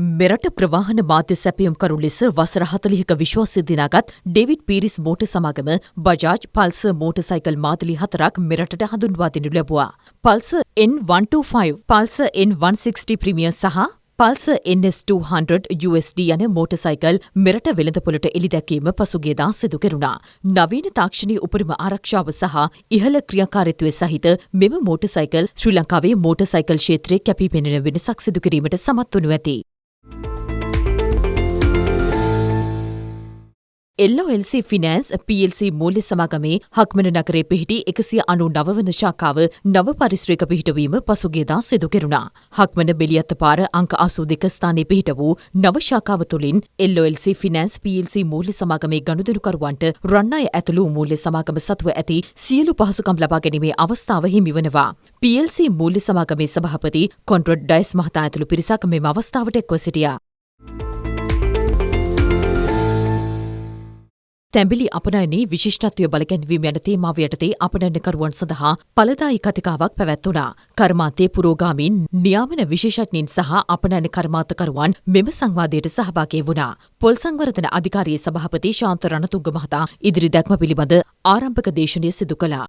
මෙරට ප්‍රවාහන මාධ්‍ය සැපයුම්කරු ලෙස වසර 40ක විශ්වාසය දිනාගත් ඩේවිඩ් පීරිස් මෝටර් සමාගම බජාජ් පල්සර් මෝටර් සයිකල් මාදලි 4ක් මෙරටට හඳුන්වා දෙනු ලැබුවා. පල්සර් N125, පල්සර් N160 ප්‍රීමියර් සහ පල්සර් NS200 USD යන මෝටර් සයිකල් මෙරට වෙළඳපොළට එළිදැක්වීම පසුගියදා සිදු කෙරුණා. නවීන තාක්ෂණීය උපරිම ආරක්ෂාව සහ ඉහළ ක්‍රියාකාරීත්වය සහිත මෙම මෝටර් සයිකල් ශ්‍රී ලංකාවේ මෝටර් සයිකල් ක්ෂේත්‍රයේ කැපී පෙනෙන වෙනසක් සිදු කිරීමට සමත් වනු ඇති. LOLC ෆිනෑන්ස් PLC මූල්‍ය සමාගමේ හක්මන නගරයේ පිහිටි 199 වන ශාඛාව නව පරිශ්‍රයක පිහිටවීම පසුගියදා සිදු කෙරුණා. හක්මන බෙලියත්ත පාර අංක 82 ස්ථානයේ පිහිට වූ නව ශාඛාව තුළින් LOLC ෆිනෑන්ස් PLC මූල්‍ය සමාගමේ ගනුදෙනුකරුවන්ට රන් අය ඇතුළු මූල්‍ය සමාගම සතුව ඇති සියලු පහසුකම් ලබා ගැනීමේ අවස්ථාව හිමි වනවා. PLC මූල්‍ය සමාගමේ සභාපති කොන්රඩ් ඩයස් මහතා ඇතුළු පිරිසක් මෙම අවස්ථාවට එක්ව සිටියා. තැඹිලි අපනයනයේ විශිෂ්ටත්වය බලගැන්වීම යන තේමාව යටතේ අපනයනකරුවන් සඳහා ඵලදායී කතිකාවක් පැවැත්වුණා. කර්මාන්තයේ පුරෝගාමීන් නියාමන විශේෂඥයින් සහ අපනයන කර්මාන්තකරුවන් මෙම සංවාදයට සහභාගී වුණා. පොල් සංවර්ධන අධිකාරියේ සභාපති ශාන්ත රණතුංග මහතා ඉදිරි දැක්ම පිළිබඳ ආරම්භක දේශනය සිදු කළා.